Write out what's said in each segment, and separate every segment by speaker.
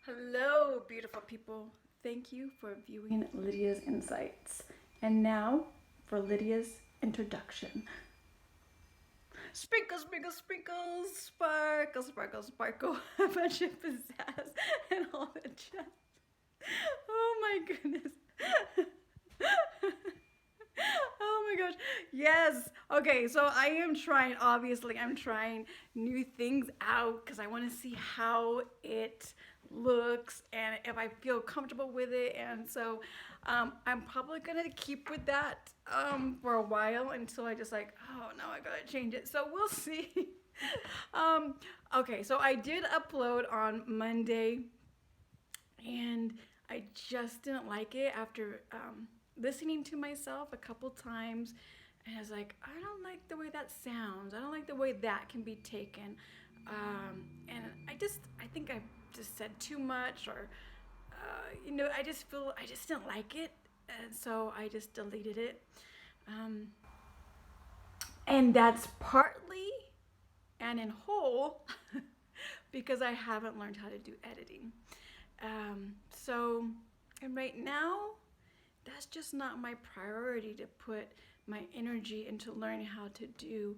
Speaker 1: Hello, beautiful people. Thank you for viewing Lydia's Insights. And now for Lydia's introduction. Sprinkle, sprinkle, sprinkles, sparkle, sparkle, sparkle. A bunch of pizzazz and all the jazz. Oh my goodness. Oh my gosh. Yes. Okay, so I am trying, obviously, I'm trying new things out because I want to see how it looks and if I feel comfortable with it. And so I'm probably going to keep with that for a while until I just like, oh no, I got to change it. So we'll see. um, okay, so I did upload on Monday and I just didn't like it after listening to myself a couple times. And I was like, I don't like the way that sounds. I don't like the way that can be taken. And I think I just said too much, or, I just feel, I just didn't like it. And so I just deleted it. Um, and that's partly and in whole because I haven't learned how to do editing. So, and right now, that's just not my priority to put my energy into learning how to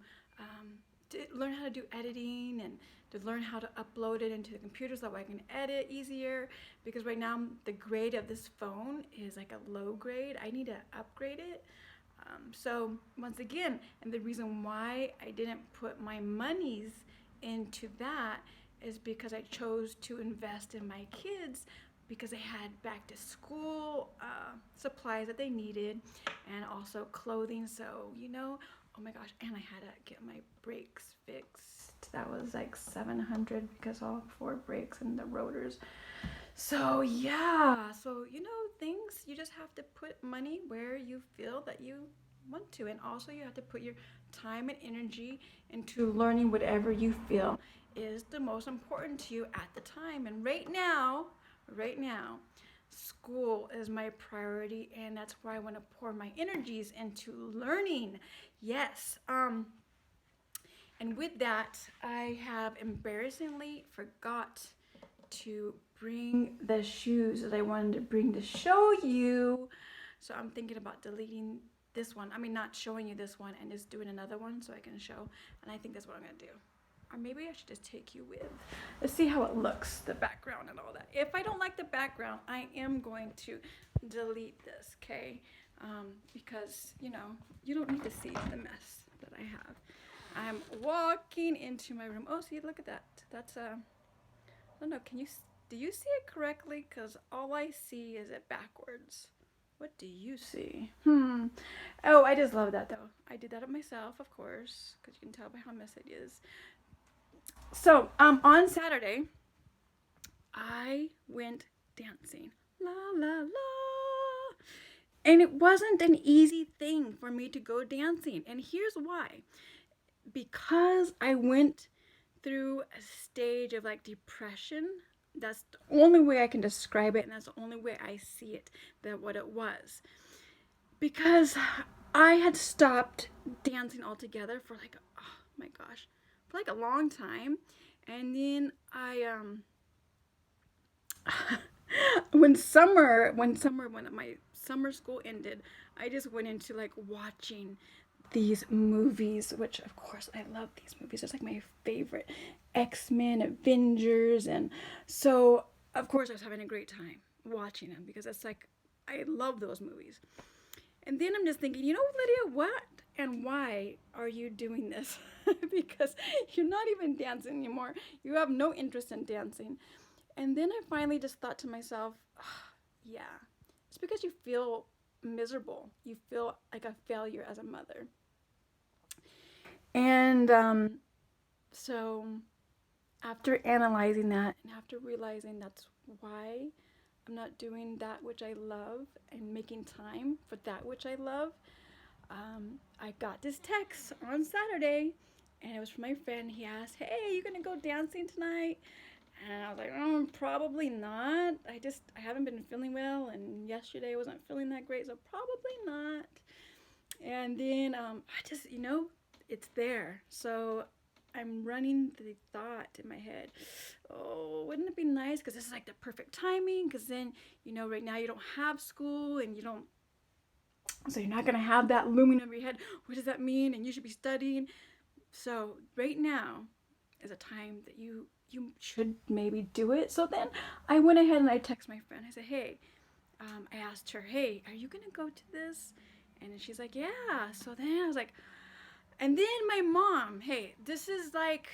Speaker 1: learn how to do editing and to learn how to upload it into the computer so that I can edit easier. Because right now, the grade of this phone is like a low grade. I need to upgrade it. So once again, and the reason why I didn't put my monies into that is because I chose to invest in my kids because they had back to school supplies that they needed and also clothing. So, oh my gosh, and I had to get my brakes fixed. That was like 700 because all four brakes and the rotors. So, yeah, so things you just have to put money where you feel that you want to, and also you have to put your time and energy into learning whatever you feel is the most important to you at the time. And right now, school is my priority, and that's where I want to pour my energies into learning. Yes. And with that, I have embarrassingly forgot to bring the shoes that I wanted to bring to show you. So I'm thinking about deleting this one. I mean, not showing you this one and just doing another one so I can show. And I think that's what I'm going to do. Or maybe I should just take you with. Let's see how it looks, the background and all that. If I don't like the background, I am going to delete this, okay? Because, you don't need to see the mess that I have. I'm walking into my room. Oh, see, look at that. That's a. I don't know. Do you see it correctly? Because all I see is it backwards. What do you see? Oh, I just love that though. I did that up myself, of course, because you can tell by how messy it is. So, on Saturday, I went dancing. La la la. And it wasn't an easy thing for me to go dancing. And here's why. Because I went through a stage of like depression. That's the only way I can describe it, and that's the only way I see it, that what it was. Because I had stopped dancing altogether for like, oh my gosh, for like a long time. And then when my summer school ended, I just went into like watching these movies, which of course I love these movies. It's like my favorite, X-Men, Avengers, and so of course I was having a great time watching them because it's like I love those movies. And then I'm just thinking, Lydia, what and why are you doing this? Because you're not even dancing anymore. You have no interest in dancing. And then I finally just thought to myself, oh, yeah, it's because you feel miserable. You feel like a failure as a mother. And so after analyzing that and after realizing that's why I'm not doing that which I love and making time for that which I love, I got this text on Saturday, and it was from my friend. He asked, "Hey, you gonna go dancing tonight?" And I was like, "Oh, probably not. I haven't been feeling well, and yesterday I wasn't feeling that great, so probably not." And then I just, it's there. So I'm running the thought in my head. Oh, wouldn't it be nice? Because this is like the perfect timing. Because then, right now you don't have school and you don't, so you're not going to have that looming over your head. What does that mean? And you should be studying. So right now is a time that you should maybe do it. So then I went ahead and I text my friend. I said, hey, I asked her, hey, are you going to go to this? And she's like, yeah. So then I was like, and then my mom, hey, this is like,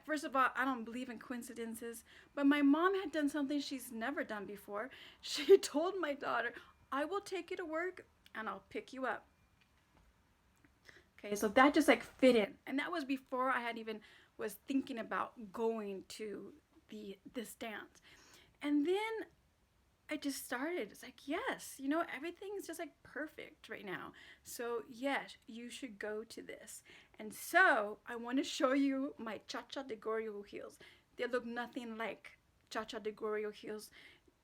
Speaker 1: first of all, I don't believe in coincidences, but my mom had done something she's never done before. She told my daughter, I will take you to work and I'll pick you up. Okay, so that just like fit in. And that was before I had even was thinking about going to this dance. And then I just started. It's like, yes, everything's just like perfect right now. So, yes, you should go to this. And so, I want to show you my Cha Cha de Goryeo heels. They look nothing like Cha Cha de Goryeo heels.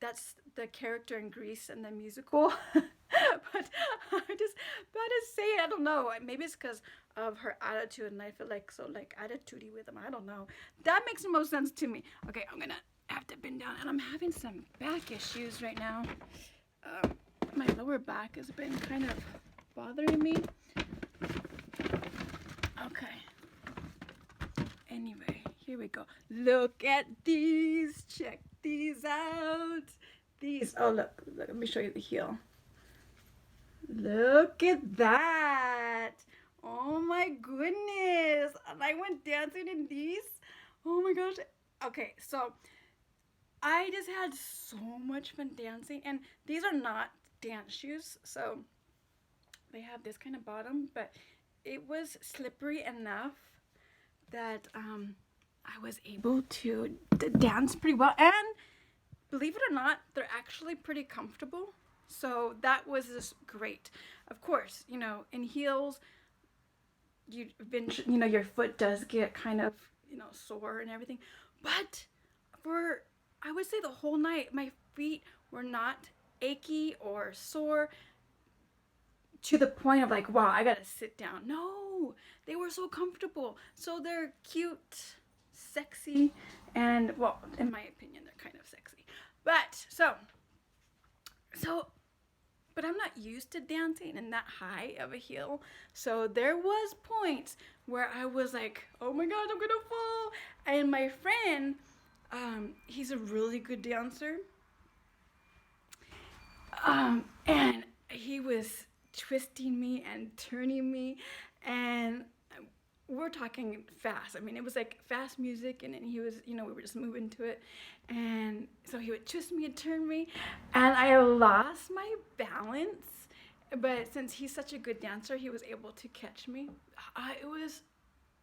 Speaker 1: That's the character in Grease and the musical. But but to say, I don't know. Maybe it's because of her attitude, and I feel like so like attitudey with them. I don't know. That makes the most sense to me. Okay, I'm gonna have to bend down, and I'm having some back issues right now. My lower back has been kind of bothering me. Okay. Anyway, here we go. Look at these. Check these out. These. Oh, look. Let me show you the heel. Look at that. Oh my goodness. And I went dancing in these. Oh my gosh. Okay, so I just had so much fun dancing. And these are not dance shoes. So they have this kind of bottom, but it was slippery enough that I was able to dance pretty well. And believe it or not, they're actually pretty comfortable. So that was just great. Of course, in heels, your foot does get kind of, sore and everything. But I would say the whole night, my feet were not achy or sore to the point of like, wow, I gotta sit down. No, they were so comfortable. So they're cute, sexy, and well, in my opinion, they're kind of sexy. But but I'm not used to dancing in that high of a heel. So there was points where I was like, oh my God, I'm gonna fall. And my friend, he's a really good dancer. And he was twisting me and turning me, and we're talking fast. I mean, it was like fast music, and then he was, we were just moving to it. And so he would twist me and turn me, and I lost my balance. But since he's such a good dancer, he was able to catch me. It was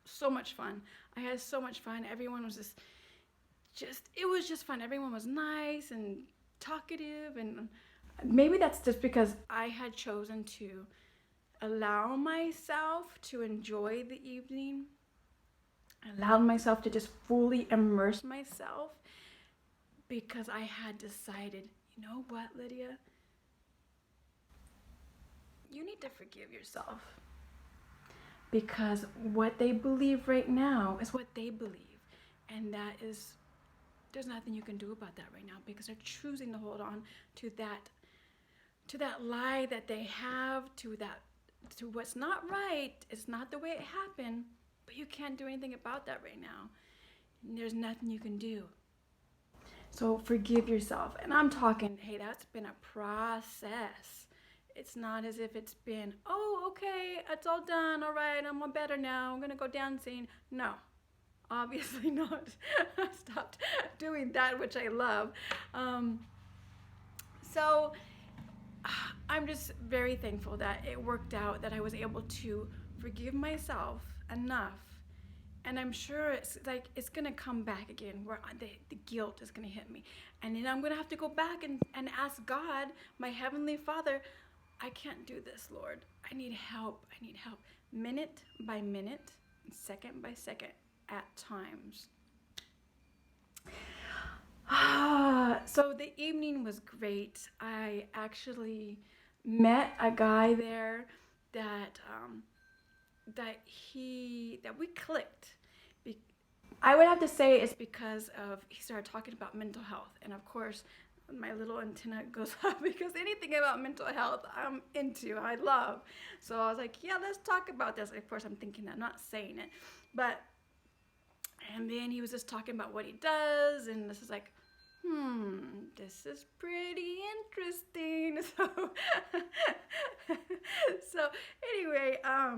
Speaker 1: so much fun. I had so much fun. Everyone was it was just fun. Everyone was nice and talkative, and maybe that's just because I had chosen to allow myself to enjoy the evening, allowed myself to just fully immerse myself because I had decided, you know what, Lydia? You need to forgive yourself because what they believe right now is what they believe, and there's nothing you can do about that right now because they're choosing to hold on to that lie that they have, to what's not right. It's not the way it happened, but you can't do anything about that right now. And there's nothing you can do. So forgive yourself. And I'm talking, hey, that's been a process. It's not as if it's been, oh, okay, it's all done. All right, I'm all better now. I'm going to go dancing. No, obviously not. I stopped doing that, which I love. So I'm just very thankful that it worked out, that I was able to forgive myself enough. And I'm sure it's gonna come back again, where the guilt is gonna hit me, and then I'm gonna have to go back and ask God, my heavenly Father, I can't do this, Lord. I need help. I need help, minute by minute, second by second, at times. So the evening was great. I actually met a guy there that we clicked. I would have to say it's because of he started talking about mental health, and of course, my little antenna goes up because anything about mental health I'm into, I love. So I was like, yeah, let's talk about this. Of course, I'm thinking that, I'm not saying it, but and then he was just talking about what he does, and this is like, this is pretty interesting. So anyway, uh,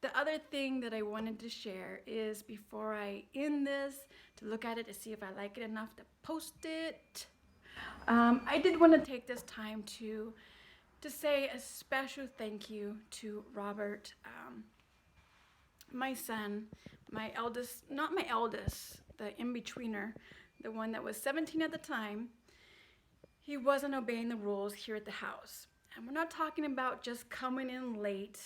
Speaker 1: the other thing that I wanted to share is before I end this, to look at it to see if I like it enough to post it. I did want to take this time to say a special thank you to Robert, my son, my eldest, not my eldest, the in-betweener, the one that was 17 at the time. He wasn't obeying the rules here at the house. And we're not talking about just coming in late,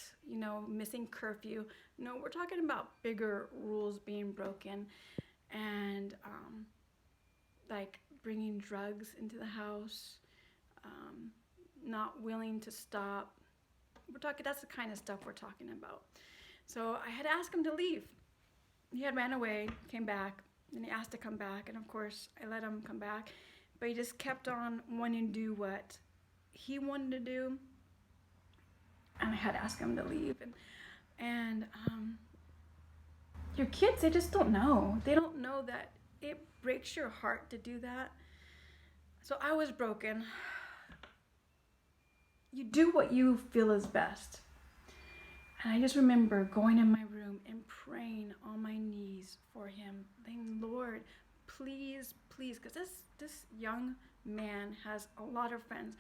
Speaker 1: missing curfew. No, we're talking about bigger rules being broken, and like bringing drugs into the house, not willing to stop. That's the kind of stuff we're talking about. So I had asked him to leave. He had ran away, came back, and he asked to come back. And of course, I let him come back. But he just kept on wanting to do what he wanted to do. And I had to ask him to leave. And your kids, they just don't know. They don't know that it breaks your heart to do that. So I was broken. You do what you feel is best. And I just remember going in my room and praying on my knees for him, saying, Lord, please, please, because this young man has a lot of friends,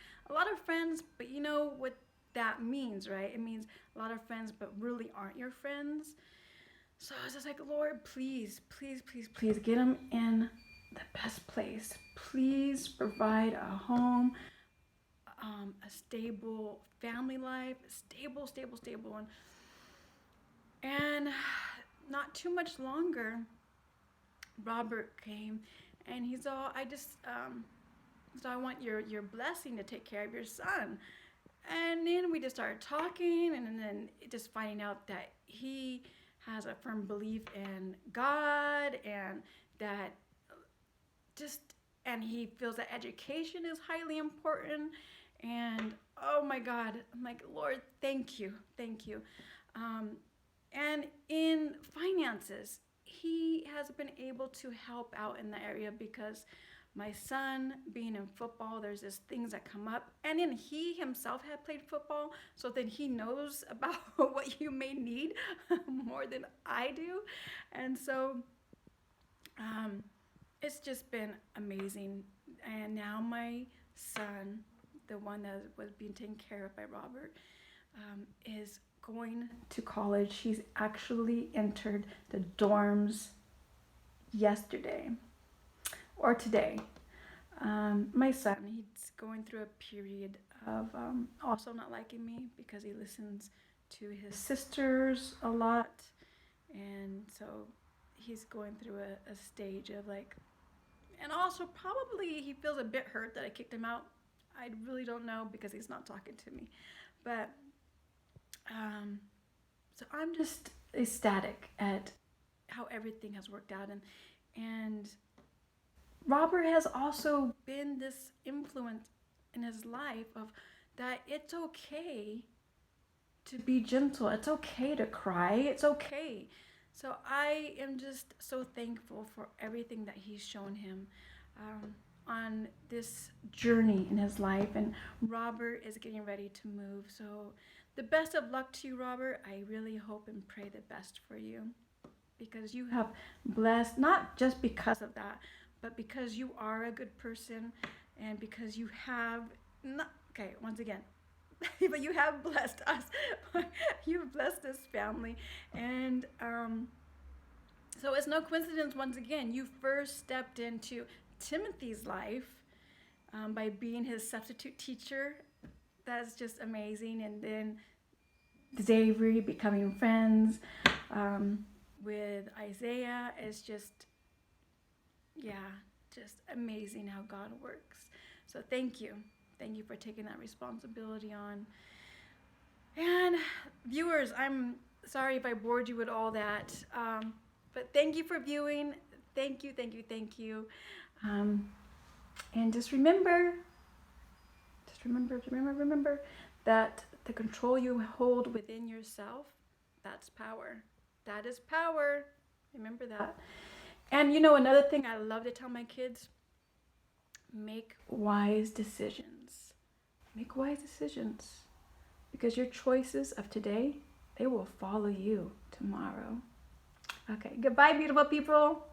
Speaker 1: but you know what that means, right? It means a lot of friends, but really aren't your friends. So I was just like, Lord, please, please, please, please get him in the best place. Please provide a home, a stable family life, stable. And not too much longer, Robert came, and he's all, so I want your blessing to take care of your son. And then we just started talking, and then just finding out that he has a firm belief in God, and that and he feels that education is highly important. And oh my God, I'm like, Lord, thank you. And in finances, he has been able to help out in the area because my son being in football, there's just things that come up. And then he himself had played football, so then he knows about what you may need more than I do. And so it's just been amazing. And now my son, the one that was being taken care of by Robert, is going to college. He's actually entered the dorms yesterday or today. My son, he's going through a period of also not liking me because he listens to his sisters a lot. And so he's going through a stage of like, and also probably he feels a bit hurt that I kicked him out. I really don't know because he's not talking to me. But so I'm just ecstatic at how everything has worked out. And Robert has also been this influence in his life of that it's okay to be gentle. It's okay to cry. It's okay. So I am just so thankful for everything that he's shown him on this journey in his life. And Robert is getting ready to move. So the best of luck to you, Robert. I really hope and pray the best for you, because you have blessed, not just because of that, but because you are a good person, and because you have not, okay, once again, but you have blessed us. You've blessed this family. And so it's no coincidence, once again, you first stepped into Timothy's life by being his substitute teacher. That's just amazing. And then Xavier becoming friends with Isaiah is just amazing how God works. So thank you for taking that responsibility on. And viewers, I'm sorry if I bored you with all that, But thank you for viewing. Thank you, thank you, thank you. And just remember that the control you hold within yourself, that's power. That is power. Remember that. And you know, another thing I love to tell my kids, make wise decisions. Make wise decisions. Because your choices of today, they will follow you tomorrow. Okay, goodbye, beautiful people.